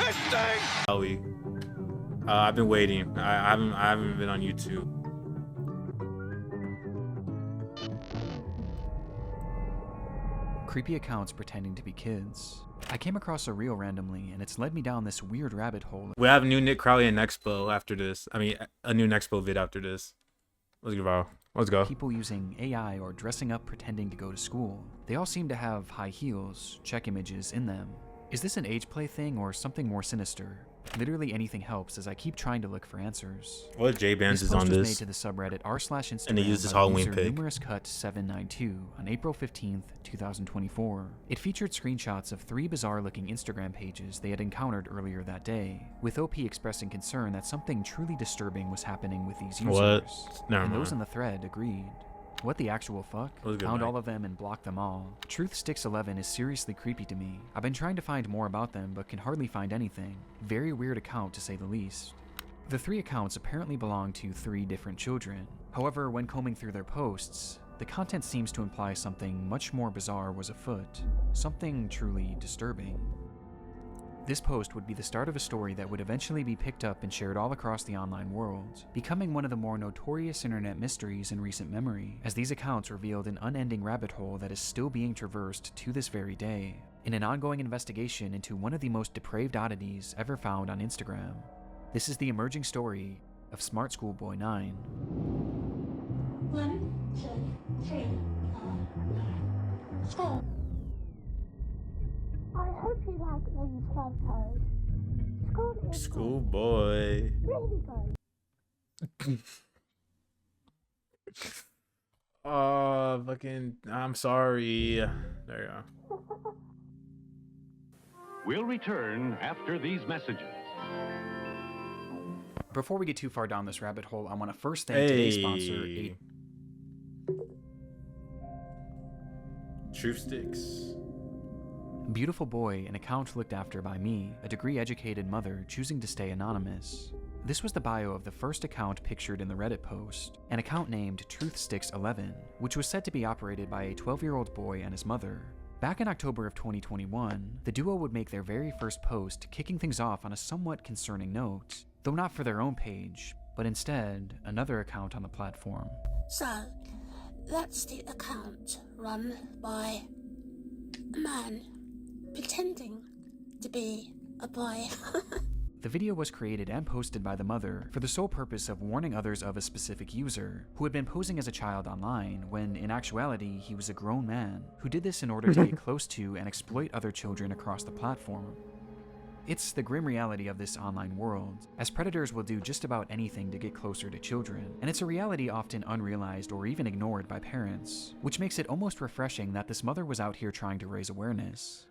disgusting. I've been waiting. I haven't been on YouTube. Creepy accounts pretending to be kids. I came across a reel randomly, and it's led me down this weird rabbit hole. We have a new Nick Crowley and Expo after this. I mean, a new Expo vid after this. Let's go. Let's go. People using AI or dressing up pretending to go to school. They all seem to have high heels, check images in them. Is this an age play thing or something more sinister? Literally anything helps as I keep trying to look for answers. What J-Bands is on This post was this? made to the subreddit r/Instagram And they used this by the Halloween user pic. numerouscut792 on April 15th, 2024. It featured screenshots of 3 bizarre-looking Instagram pages they had encountered earlier that day, with OP expressing concern that something truly disturbing was happening with these users. What? Never And mind. those in the thread agreed. What the actual fuck? Found all of them and blocked them all. Truthsticks11 is seriously creepy to me. I've been trying to find more about them but can hardly find anything. Very weird account to say the least. The 3 accounts apparently belong to 3 different children. However, when combing through their posts, the content seems to imply something much more bizarre was afoot. Something truly disturbing. This post would be the start of a story that would eventually be picked up and shared all across the online world, becoming one of the more notorious internet mysteries in recent memory, as these accounts revealed an unending rabbit hole that is still being traversed to this very day, in an ongoing investigation into one of the most depraved oddities ever found on Instagram. This is the emerging story of smartschoolboy9. 1, 2, 3, 4. School. I hope you like these photos. School is Schoolboy. really good. Oh, fucking. I'm sorry. There you go. We'll return after these messages. Before we get too far down this rabbit hole, I want to first thank today's sponsor, Truth Sticks. Beautiful boy, an account looked after by me, a degree-educated mother choosing to stay anonymous. This was the bio of the first account pictured in the Reddit post, an account named Truthsticks11, which was said to be operated by a 12-year-old boy and his mother. Back in October of 2021, the duo would make their very first post, kicking things off on a somewhat concerning note, though not for their own page, but instead another account on the platform. So, that's the account run by a man pretending to be a boy. The video was created and posted by the mother for the sole purpose of warning others of a specific user who had been posing as a child online when in actuality he was a grown man who did this in order to get close to and exploit other children across the platform. It's the grim reality of this online world, as predators will do just about anything to get closer to children, and it's a reality often unrealized or even ignored by parents, which makes it almost refreshing that this mother was out here trying to raise awareness.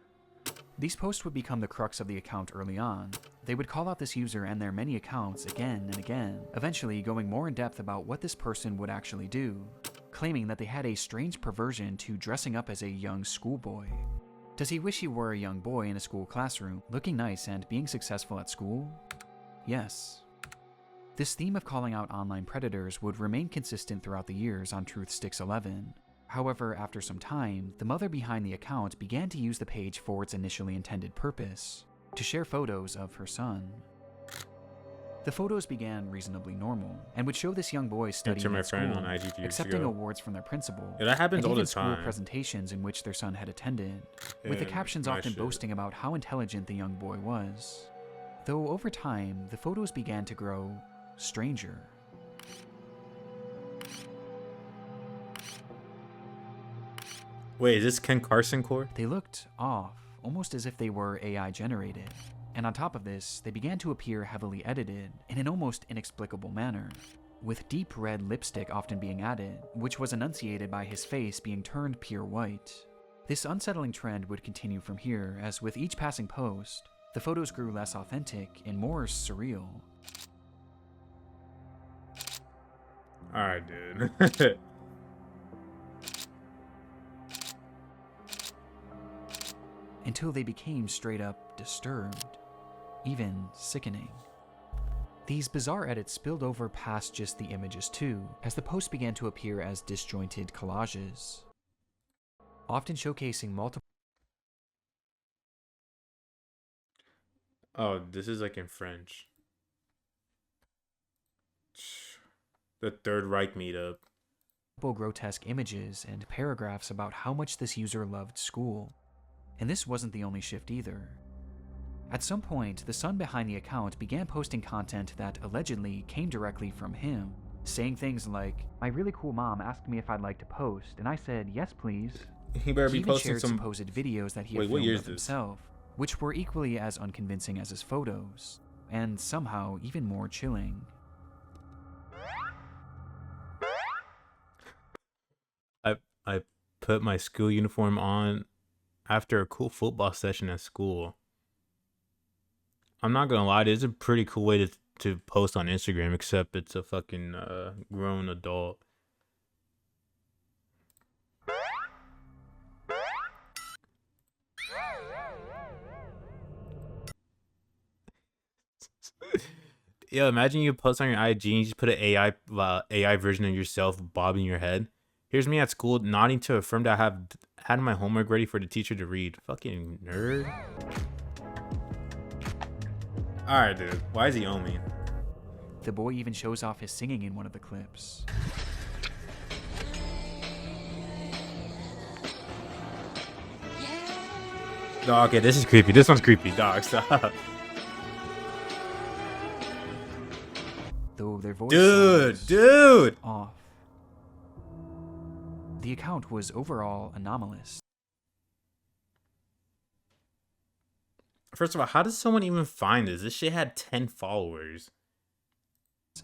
These posts would become the crux of the account early on. They would call out this user and their many accounts again and again, eventually going more in depth about what this person would actually do, claiming that they had a strange perversion to dressing up as a young schoolboy. Does he wish he were a young boy in a school classroom, looking nice and being successful at school? Yes. This theme of calling out online predators would remain consistent throughout the years on Truthsticks11. However, after some time, the mother behind the account began to use the page for its initially intended purpose, to share photos of her son. The photos began reasonably normal, and would show this young boy studying at school, accepting awards from their principal, Yeah, that happens and all the even school time. presentations in which their son had attended, with the Yeah, captions my often shit. boasting about how intelligent the young boy was. Though over time, the photos began to grow stranger. Wait, is this Ken Carson core? They looked off, almost as if they were AI generated. And on top of this, they began to appear heavily edited in an almost inexplicable manner, with deep red lipstick often being added, which was enunciated by his face being turned pure white. This unsettling trend would continue from here, as with each passing post, the photos grew less authentic and more surreal. Alright, dude. Until they became straight up disturbed, even sickening. These bizarre edits spilled over past just the images too, as the posts began to appear as disjointed collages, often showcasing multiple Oh, this is like in French. The Third Reich meetup. Grotesque images and paragraphs about how much this user loved school. And this wasn't the only shift either. At some point, the son behind the account began posting content that allegedly came directly from him, saying things like, "My really cool mom asked me if I'd like to post, and I said, yes please." He better He be even posting shared some. supposed videos that he Wait, had what filmed year of is this? himself, which were equally as unconvincing as his photos, and somehow even more chilling. I put my school uniform on after a cool football session at school. I'm not gonna lie, it's a pretty cool way to post on Instagram, except it's a fucking grown adult. Yo, imagine you post on your IG and you just put an AI version of yourself bobbing your head. Here's me at school nodding to affirm that I have had my homework ready for the teacher to read. Fucking nerd. Alright, dude. Why is he on me? The boy even shows off his singing in one of the clips. Dog, okay, this is creepy. This one's creepy. Dog, stop. Though their voice sounds Dude! off. The account was overall anomalous. First of all, how does someone even find this? This shit had 10 followers.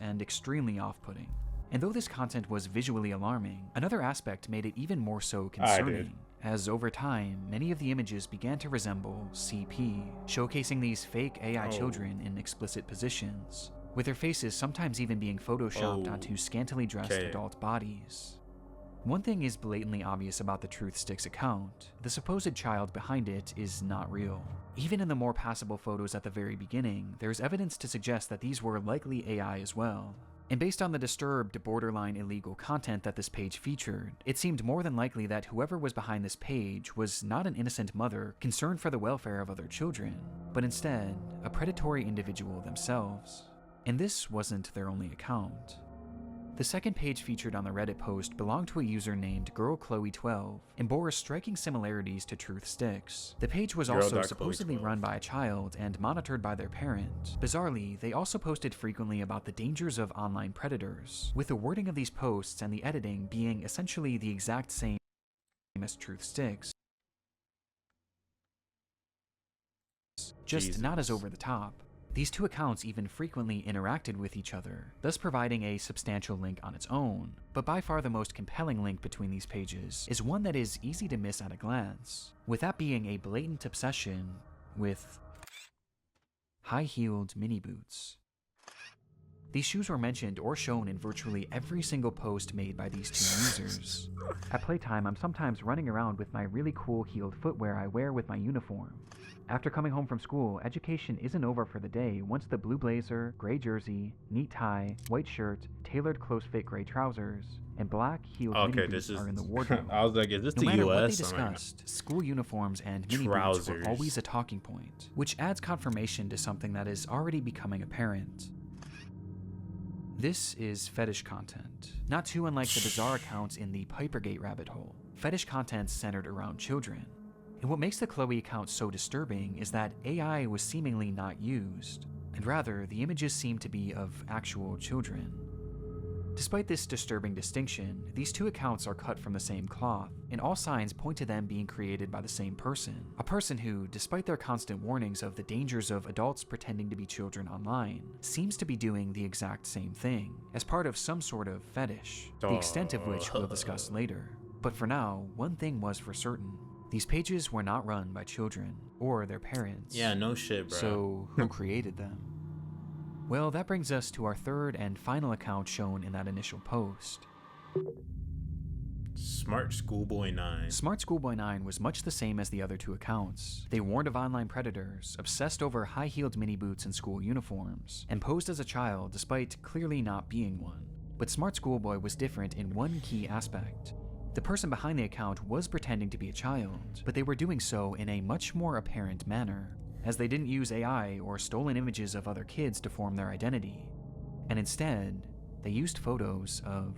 And extremely off-putting. And though this content was visually alarming, another aspect made it even more so concerning, as over time, many of the images began to resemble CP, showcasing these fake AI children in explicit positions, with their faces sometimes even being photoshopped onto scantily dressed adult bodies. One thing is blatantly obvious about the Truth Sticks account: the supposed child behind it is not real. Even in the more passable photos at the very beginning, there's evidence to suggest that these were likely AI as well. And based on the disturbed, borderline illegal content that this page featured, it seemed more than likely that whoever was behind this page was not an innocent mother concerned for the welfare of other children, but instead, a predatory individual themselves. And this wasn't their only account. The second page featured on the Reddit post belonged to a user named GirlChloe12 and bore striking similarities to Truth Sticks. The page was also supposedly run by a child and monitored by their parent. Bizarrely, they also posted frequently about the dangers of online predators, with the wording of these posts and the editing being essentially the exact same as Truth Sticks, just not as over the top. These two accounts even frequently interacted with each other, thus providing a substantial link on its own, but by far the most compelling link between these pages is one that is easy to miss at a glance, with that being a blatant obsession with high-heeled mini boots. These shoes were mentioned or shown in virtually every single post made by these two users. At playtime, I'm sometimes running around with my really cool heeled footwear I wear with my uniform. After coming home from school, education isn't over for the day once the blue blazer, gray jersey, neat tie, white shirt, tailored close-fit gray trousers, and black heeled mini boots are in the wardrobe. I was like, is this No the matter what they US? discussed, school uniforms and mini boots were always a talking point, which adds confirmation to something that is already becoming apparent. This is fetish content, not too unlike the bizarre accounts in the Pipergate rabbit hole. Fetish content centered around children. And what makes the Chloe account so disturbing is that AI was seemingly not used, and rather the images seem to be of actual children. Despite this disturbing distinction, these two accounts are cut from the same cloth, and all signs point to them being created by the same person. A person who, despite their constant warnings of the dangers of adults pretending to be children online, seems to be doing the exact same thing, as part of some sort of fetish, the extent of which we'll discuss later. But for now, one thing was for certain. These pages were not run by children, or their parents. Yeah, no shit, bro. So, who created them? Well, that brings us to our third and final account shown in that initial post. smartschoolboy9. smartschoolboy9 was much the same as the other two accounts. They warned of online predators, obsessed over high-heeled mini boots and school uniforms, and posed as a child despite clearly not being one. But smartschoolboy was different in one key aspect. The person behind the account was pretending to be a child, but they were doing so in a much more apparent manner. as they didn't use AI or stolen images of other kids to form their identity, and instead, they used photos of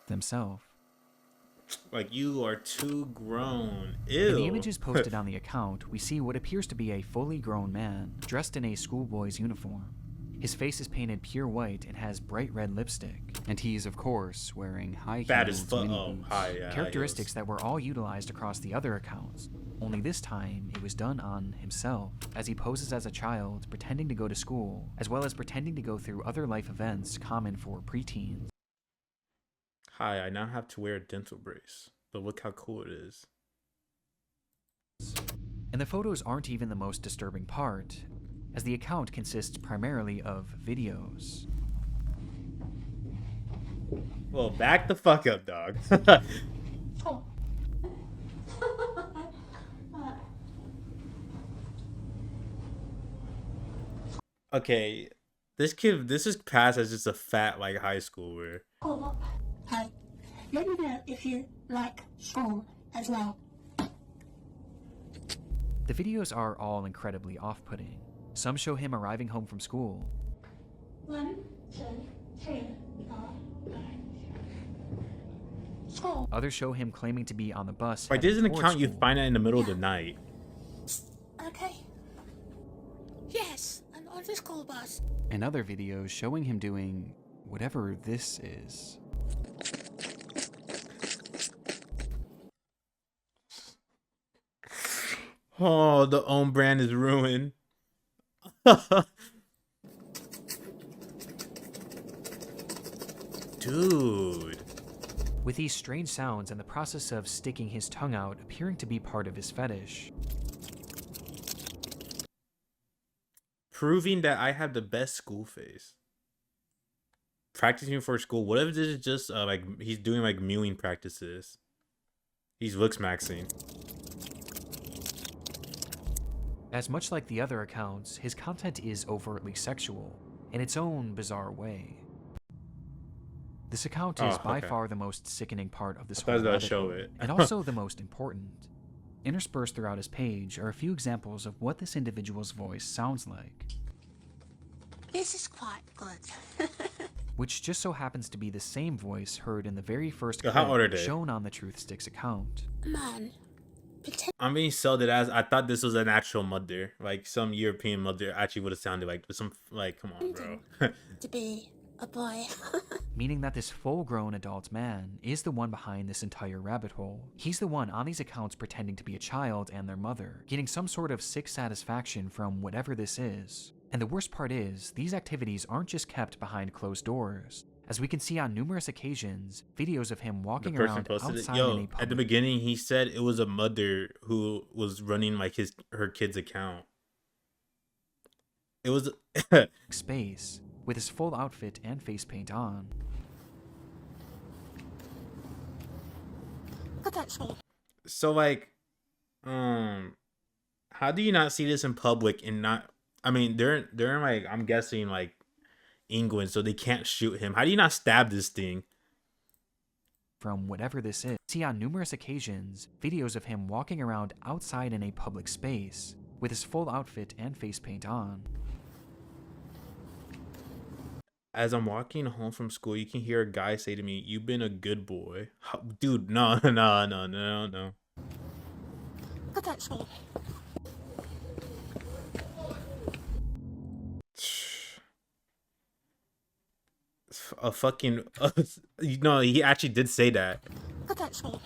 themselves. Like, you are too grown. Ew. In the images posted on the account, we see what appears to be a fully grown man, dressed in a schoolboy's uniform. His face is painted pure white and has bright red lipstick, and he's, of course, wearing high Fat as heels, fuck. mini Oh, boots, high, yeah, high characteristics heels. that were all utilized across the other accounts. Only this time, it was done on himself, as he poses as a child, pretending to go to school, as well as pretending to go through other life events common for preteens. Hi, I now have to wear a dental brace, but look how cool it is. And the photos aren't even the most disturbing part, as the account consists primarily of videos. Well, back the fuck up, dog. Oh. Okay, this is passed as just a fat, like, high schooler. Oh, hey, let me know if you like school as well. The videos are all incredibly off-putting. Some show him arriving home from school. 1, 2, 3, 4, 5. School. Others show him claiming to be on the bus. Like, heading there's an towards account you school. find it in the middle of the night. Okay. Yes, I'm on the school bus. And other videos showing him doing whatever this is. Oh, the own brand is ruined. Dude. With these strange sounds and the process of sticking his tongue out appearing to be part of his fetish. Proving that I have the best school face. Practicing for school. What if this is just like he's doing like mewing practices? He's looks maxing. As much like the other accounts, his content is overtly sexual, in its own bizarre way. This account is by far the most sickening part of this whole rabbit show hole, it. and also the most important. Interspersed throughout his page are a few examples of what this individual's voice sounds like, This is quite good. which just so happens to be the same voice heard in the very first Yo, how old are clip they? shown on the Truth Sticks account. Man, pretend I'm being sold it as I thought this was an actual mother, like some European mother actually would have sounded like, but some like, come on, bro. to be a boy. Meaning that this full-grown adult man is the one behind this entire rabbit hole. He's the one on these accounts pretending to be a child and their mother, getting some sort of sick satisfaction from whatever this is. And the worst part is, these activities aren't just kept behind closed doors. As we can see on numerous occasions, videos of him The walking person around posted it. outside in Yo, a at the public beginning he said it was a mother who was running like her kid's account. It was space, with his full outfit and face paint on. Look at me. so like, how do you not see this in public and not? I mean, they're in like, I'm guessing like England, so they can't shoot him. How do you not stab this thing? From whatever this is. See on numerous occasions, videos of him walking around outside in a public space, with his full outfit and face paint on. As I'm walking home from school, you can hear a guy say to me, "You've been a good boy." Dude, no. Look at me. A fucking no, he actually did say that. Look at me.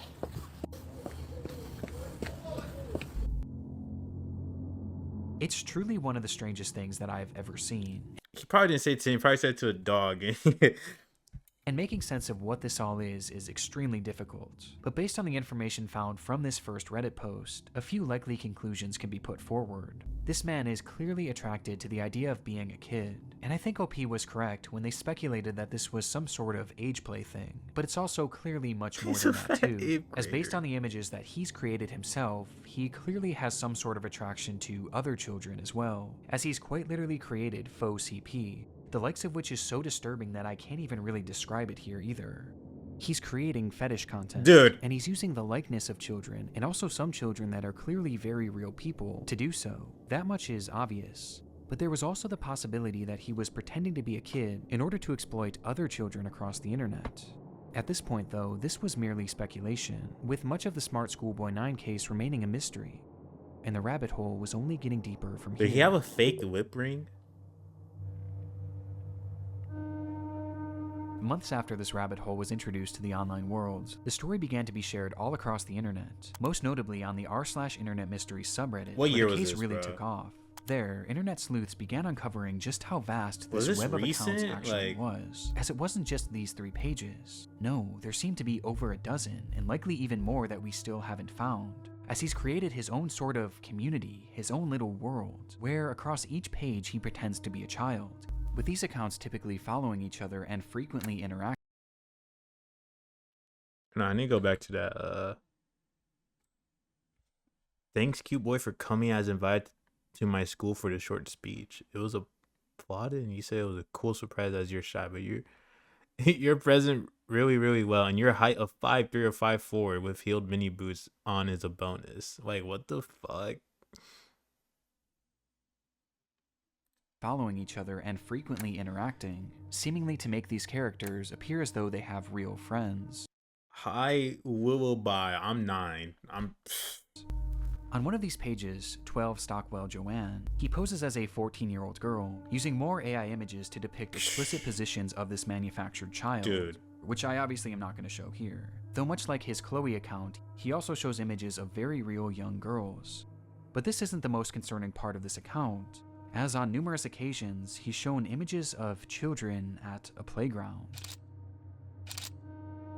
It's truly one of the strangest things that I've ever seen. He probably didn't say it to him, he probably said it to a dog. And making sense of what this all is extremely difficult. But based on the information found from this first Reddit post, a few likely conclusions can be put forward. This man is clearly attracted to the idea of being a kid, and I think OP was correct when they speculated that this was some sort of age play thing. But it's also clearly much more than that too, as based on the images that he's created himself, he clearly has some sort of attraction to other children as well, as he's quite literally created faux CP, the likes of which is so disturbing that I can't even really describe it here either. He's creating fetish content. Dude. And he's using the likeness of children, and also some children that are clearly very real people, to do so. That much is obvious. But there was also the possibility that he was pretending to be a kid in order to exploit other children across the internet. At this point, though, this was merely speculation, with much of the smartschoolboy9 case remaining a mystery. And the rabbit hole was only getting deeper from here. Did he have a fake lip ring? Months after this rabbit hole was introduced to the online world, the story began to be shared all across the internet, most notably on the r/internet mysteries subreddit, What year where the was case this, really bro? took off. There, internet sleuths began uncovering just how vast Was this this web of accounts recent? actually Like- was, as it wasn't just these 3 pages. No, there seemed to be over a dozen, and likely even more that we still haven't found, as he's created his own sort of community, his own little world, where across each page he pretends to be a child, with these accounts typically following each other and frequently interacting. No, I need to go back to that. Thanks, cute boy, for coming as invited to my school for the short speech. It was applauded, and you said it was a cool surprise as you're shy, but you're present really, really well, and your height of 5'3" or 5'4" with heeled mini boots on is a bonus. Like, what the fuck? Following each other and frequently interacting, seemingly to make these characters appear as though they have real friends. Hi, will buy. I'm 9. On one of these pages, 12 Stockwell Joanne, he poses as a 14-year-old girl, using more AI images to depict explicit positions of this manufactured child, Dude. which I obviously am not going to show here. Though much like his Chloe account, he also shows images of very real young girls. But this isn't the most concerning part of this account, as on numerous occasions, he's shown images of children at a playground,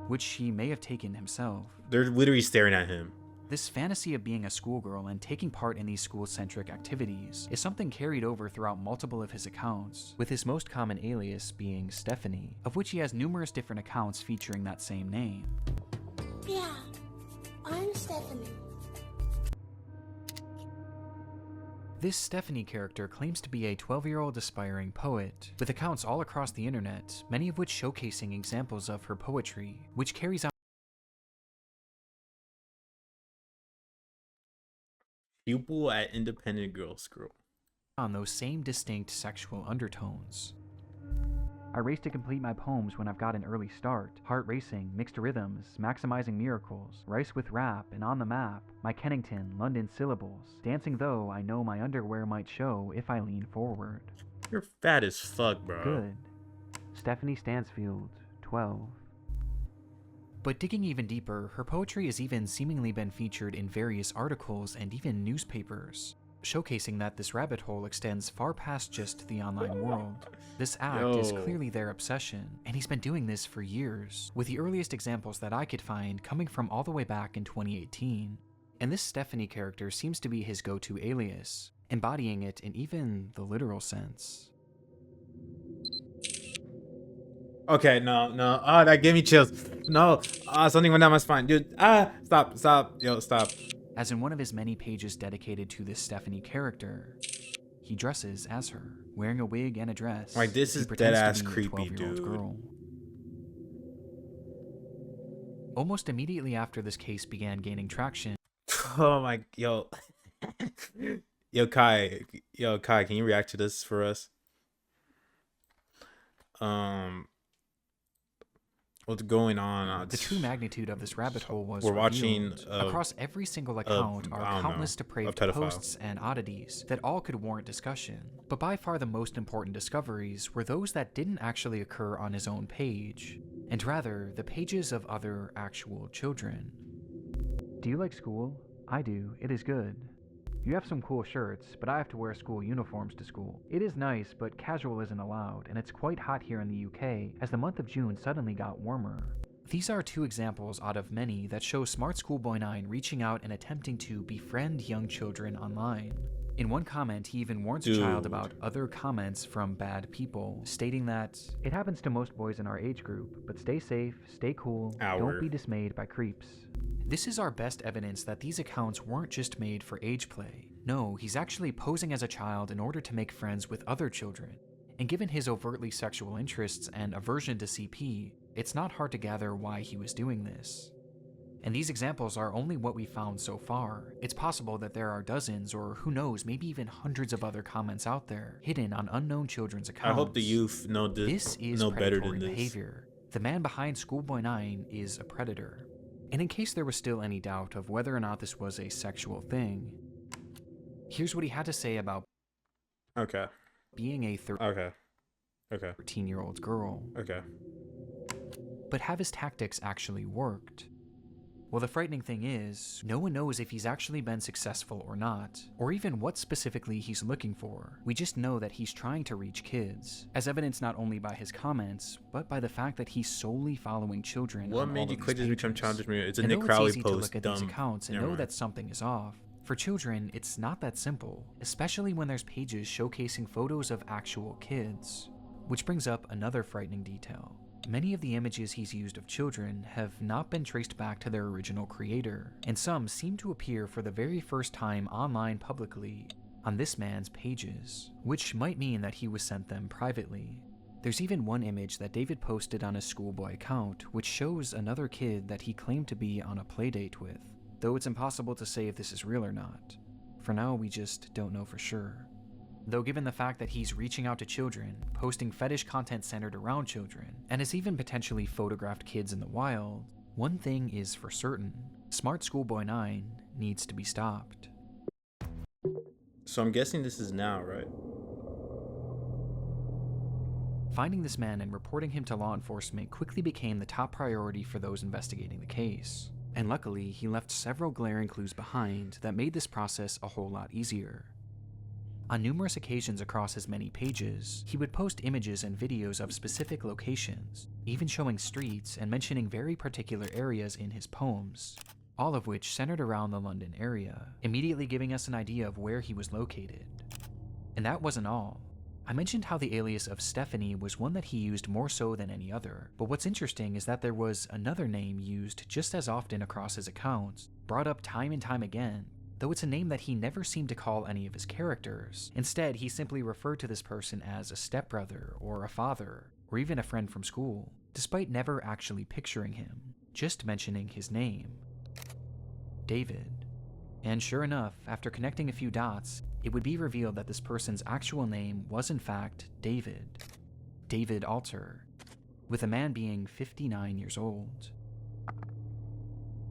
which he may have taken himself. They're literally staring at him. This fantasy of being a schoolgirl and taking part in these school-centric activities is something carried over throughout multiple of his accounts, with his most common alias being Stephanie, of which he has numerous different accounts featuring that same name. Yeah, I'm Stephanie. This Stephanie character claims to be a 12-year-old aspiring poet, with accounts all across the internet, many of which showcasing examples of her poetry, which carries out Pupil at Independent Girls School. on those same distinct sexual undertones. I race to complete my poems when I've got an early start. Heart racing, mixed rhythms, maximizing miracles, rice with rap, and on the map. My Kennington, London syllables. Dancing though, I know my underwear might show if I lean forward. You're fat as fuck, bro. Good. Stephanie Stansfield, 12. But digging even deeper, her poetry has even seemingly been featured in various articles and even newspapers, showcasing that this rabbit hole extends far past just the online world. This act is Yo. clearly their obsession, and he's been doing this for years, with the earliest examples that I could find coming from all the way back in 2018. And this Stephanie character seems to be his go-to alias, embodying it in even the literal sense. Okay, no. Oh, that gave me chills. No. Something went down my spine. Dude, stop. Yo, stop. As in one of his many pages dedicated to this Stephanie character, he dresses as her, wearing a wig and a dress. Like, this He is pretends to dead-ass be a creepy, 12-year-old dude. girl. Almost immediately after this case began gaining traction, Oh my, yo. Kai, can you react to this for us? What's going on? the true magnitude of this rabbit hole was We're watching, revealed. Across every single account I are don't know, countless a depraved pedophile. posts and oddities that all could warrant discussion. But by far the most important discoveries were those that didn't actually occur on his own page, and rather the pages of other actual children. Do you like school? I do. It is good. You have some cool shirts, but I have to wear school uniforms to school. It is nice, but casual isn't allowed, and it's quite hot here in the UK, as the month of June suddenly got warmer. These are 2 examples out of many that show smartschoolboy9 reaching out and attempting to befriend young children online. In one comment, he even warns a child Dude. about other comments from bad people, stating that, "It happens to most boys in our age group, but stay safe, stay cool, don't be dismayed by creeps." This is our best evidence that these accounts weren't just made for age play. No, he's actually posing as a child in order to make friends with other children. And given his overtly sexual interests and aversion to CP, It's not hard to gather why he was doing this. And these examples are only what we found so far. It's possible that there are dozens, or who knows, maybe even hundreds of other comments out there, hidden on unknown children's accounts. I hope the youth know This is know better predatory than this. behavior. The man behind Schoolboy9 is a predator. And in case there was still any doubt of whether or not this was a sexual thing, here's what he had to say about Okay. being a Okay. 13-year-old girl. Okay. But have his tactics actually worked? Well, the frightening thing is, no one knows if he's actually been successful or not, or even what specifically he's looking for. We just know that he's trying to reach kids, as evidenced not only by his comments, but by the fact that he's solely following children. What on made all you of click these this become pages. Childishmoose? It's a And Nick though Crowley it's easy to post. look at Dumb. these accounts and Never know mind. that something is off. For children, it's not that simple, especially when there's pages showcasing photos of actual kids. Which brings up another frightening detail. Many of the images he's used of children have not been traced back to their original creator, and some seem to appear for the very first time online publicly on this man's pages, which might mean that he was sent them privately. There's even one image that David posted on his schoolboy account, which shows another kid that he claimed to be on a playdate with, though it's impossible to say if this is real or not. For now, we just don't know for sure. Though given the fact that he's reaching out to children, posting fetish content centered around children, and has even potentially photographed kids in the wild, one thing is for certain: smartschoolboy9 needs to be stopped. So I'm guessing this is now, right? Finding this man and reporting him to law enforcement quickly became the top priority for those investigating the case. And luckily, he left several glaring clues behind that made this process a whole lot easier. On numerous occasions across his many pages, he would post images and videos of specific locations, even showing streets and mentioning very particular areas in his poems, all of which centered around the London area, immediately giving us an idea of where he was located. And that wasn't all. I mentioned how the alias of Stephanie was one that he used more so than any other, but what's interesting is that there was another name used just as often across his accounts, brought up time and time again, though it's a name that he never seemed to call any of his characters. Instead, he simply referred to this person as a stepbrother, or a father, or even a friend from school, despite never actually picturing him, just mentioning his name: David. And sure enough, after connecting a few dots, it would be revealed that this person's actual name was in fact David Alter, with the man being 59 years old.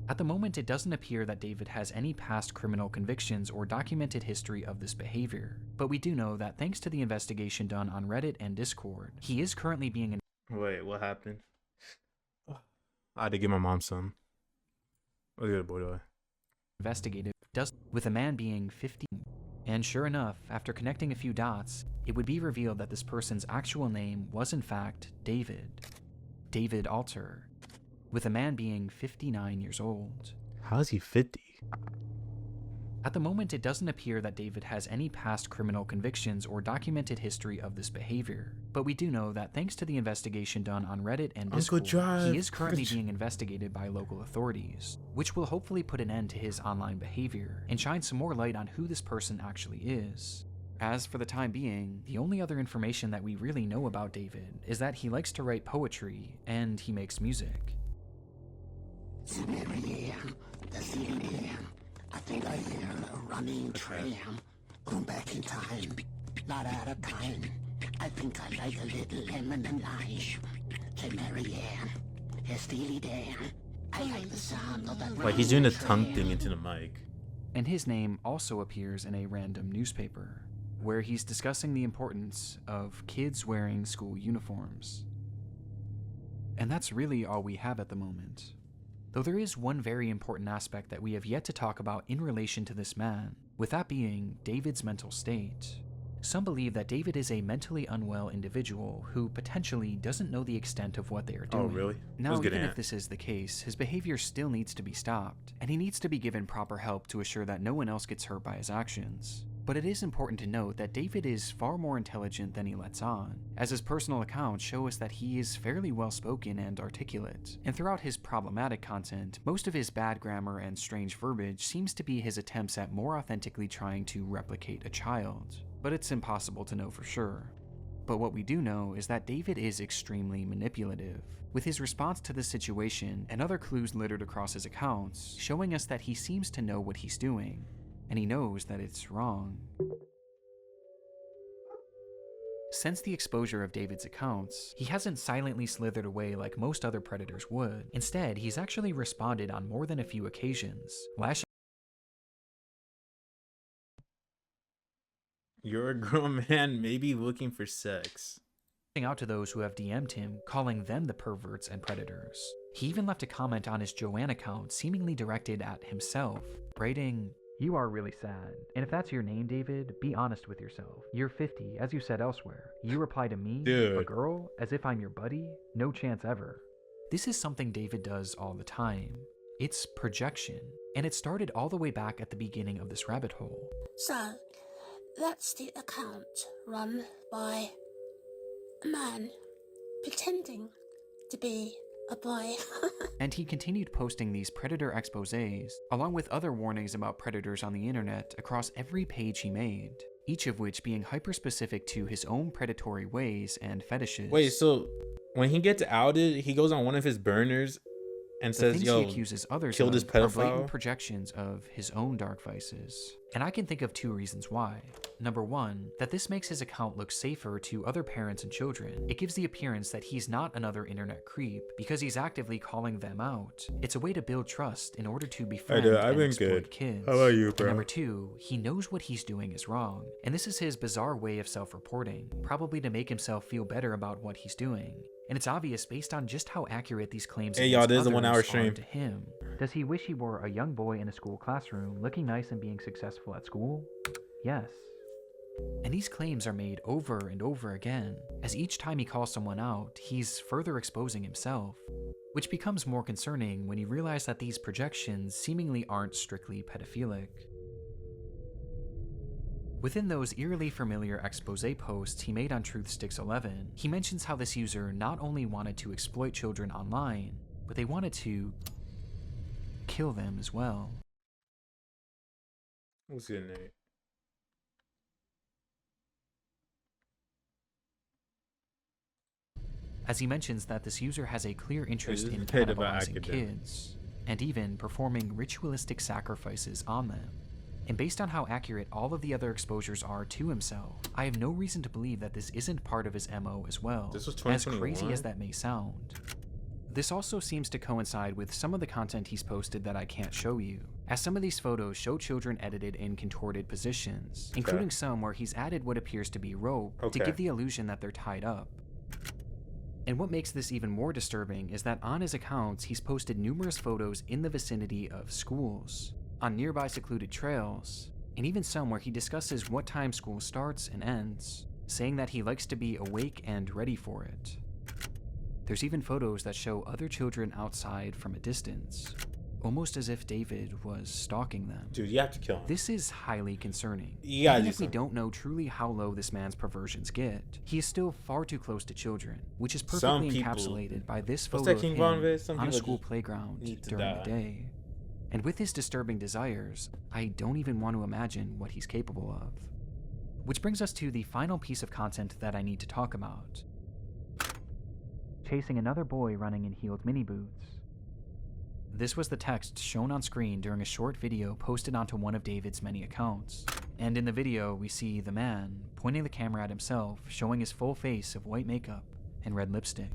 At the moment, it doesn't appear that David has any past criminal convictions or documented history of this behavior, but we do know that thanks to the investigation done on Reddit and Discord, he is currently being Wait, what happened? I had to give my mom some. Look at the boy. investigated, with the man being 50. And sure enough, after connecting a few dots, it would be revealed that this person's actual name was in fact David Alter, with the man being 59 years old. How is he 50? At the moment, it doesn't appear that David has any past criminal convictions or documented history of this behavior, but we do know that thanks to the investigation done on Reddit and Discord, he is currently being investigated by local authorities, which will hopefully put an end to his online behavior and shine some more light on who this person actually is. As for the time being, the only other information that we really know about David is that he likes to write poetry and he makes music. I think I hear a running tram. Going back in time, not out of time. I think I like a little lemon and lime. Say Marianne, hey Steely Dan. I like the sound of that. Like he's doing a tongue tram. thing into the mic. And his name also appears in a random newspaper, where he's discussing the importance of kids wearing school uniforms. And that's really all we have at the moment. Though there is one very important aspect that we have yet to talk about in relation to this man, with that being David's mental state. Some believe that David is a mentally unwell individual who potentially doesn't know the extent of what they are doing. Oh, really? Now, Let's get even in if this is the case, his behavior still needs to be stopped, and he needs to be given proper help to assure that no one else gets hurt by his actions. But it is important to note that David is far more intelligent than he lets on, as his personal accounts show us that he is fairly well-spoken and articulate, and throughout his problematic content, most of his bad grammar and strange verbiage seems to be his attempts at more authentically trying to replicate a child, but it's impossible to know for sure. But what we do know is that David is extremely manipulative, with his response to the situation and other clues littered across his accounts showing us that he seems to know what he's doing, and he knows that it's wrong. Since the exposure of David's accounts, he hasn't silently slithered away like most other predators would. Instead, he's actually responded on more than a few occasions, lashing You're a grown man, maybe looking for sex. out to those who have DM'd him, calling them the perverts and predators. He even left a comment on his Joanne account seemingly directed at himself, writing, "You are really sad. And if that's your name, David, be honest with yourself. You're 50, as you said elsewhere. You reply to me, Dude. a girl, as if I'm your buddy? No chance ever." This is something David does all the time. It's projection, and it started all the way back at the beginning of this rabbit hole. So, that's the account run by a man pretending to be a boy. And he continued posting these predator exposés, along with other warnings about predators on the internet across every page he made, each of which being hyper-specific to his own predatory ways and fetishes. Wait, so when he gets outed, he goes on one of his burners and The says, things yo, he accuses others killed of this are blatant pedophile? projections of his own dark vices. And I can think of two reasons why. Number one, that this makes his account look safer to other parents and children. It gives the appearance that he's not another internet creep because he's actively calling them out. It's a way to build trust in order to befriend I've and been exploit good. kids. How about you, And bro? number two, he knows what he's doing is wrong. And this is his bizarre way of self-reporting, probably to make himself feel better about what he's doing. And it's obvious based on just how accurate these claims Hey, y'all, against this is a others 1 hour are stream. to him. Does he wish he were a young boy in a school classroom, looking nice and being successful at school? Yes. And these claims are made over and over again, as each time he calls someone out, he's further exposing himself, which becomes more concerning when you realize that these projections seemingly aren't strictly pedophilic. Within those eerily familiar expose posts he made on Truthsticks11, he mentions how this user not only wanted to exploit children online, but they wanted to kill them as well. What's good, Nate? As he mentions that this user has a clear interest this in is paid about cannibalizing academics. kids, and even performing ritualistic sacrifices on them. And based on how accurate all of the other exposures are to himself, I have no reason to believe that this isn't part of his MO as well, This was as crazy 2021? as that may sound. This also seems to coincide with some of the content he's posted that I can't show you, as some of these photos show children edited in contorted positions, including some where he's added what appears to be rope to Okay. give the illusion that they're tied up. And what makes this even more disturbing is that on his accounts, he's posted numerous photos in the vicinity of schools, on nearby secluded trails, and even some where he discusses what time school starts and ends, saying that he likes to be awake and ready for it. There's even photos that show other children outside from a distance, almost as if David was stalking them. Dude, you have to kill him. This is highly concerning. You gotta Even do if we something. don't know truly how low this man's perversions get, he is still far too close to children, which is Some perfectly people- encapsulated by this What's photo that of King him Von vid? Some on a people school just playground need to during die. the day. And with his disturbing desires, I don't even want to imagine what he's capable of. Which brings us to the final piece of content that I need to talk about. Chasing another boy running in heeled mini boots. This was the text shown on screen during a short video posted onto one of David's many accounts. And in the video, we see the man pointing the camera at himself, showing his full face of white makeup and red lipstick.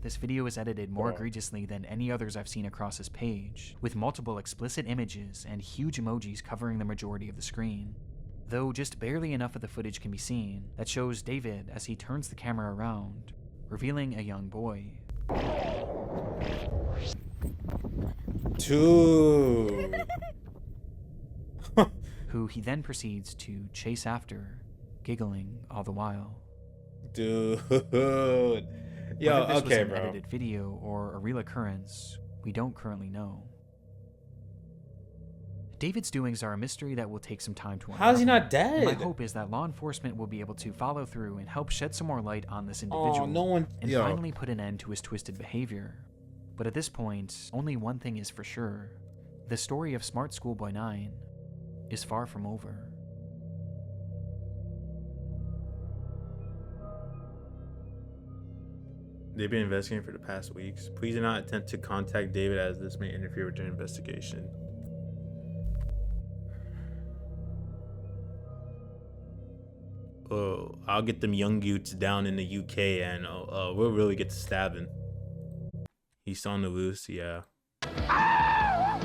This video is edited more egregiously than any others I've seen across his page, with multiple explicit images and huge emojis covering the majority of the screen. Though just barely enough of the footage can be seen that shows David as he turns the camera around, revealing a young boy. Dude. Who he then proceeds to chase after, giggling all the while. Dude. Yo, Whether this was okay, an bro. edited video or a real occurrence, we don't currently know. David's doings are a mystery that will take some time to unravel. How is he not dead? My hope is that law enforcement will be able to follow through and help shed some more light on this individual Oh, no one. and Yo. finally put an end to his twisted behavior. But at this point, only one thing is for sure. the story of Smart Schoolboy 9 is far from over. They've been investigating for the past weeks. Please do not attempt to contact David as this may interfere with your investigation. Oh, I'll get them young youths down in the UK and we'll really get to stabbing. He's on the loose, yeah.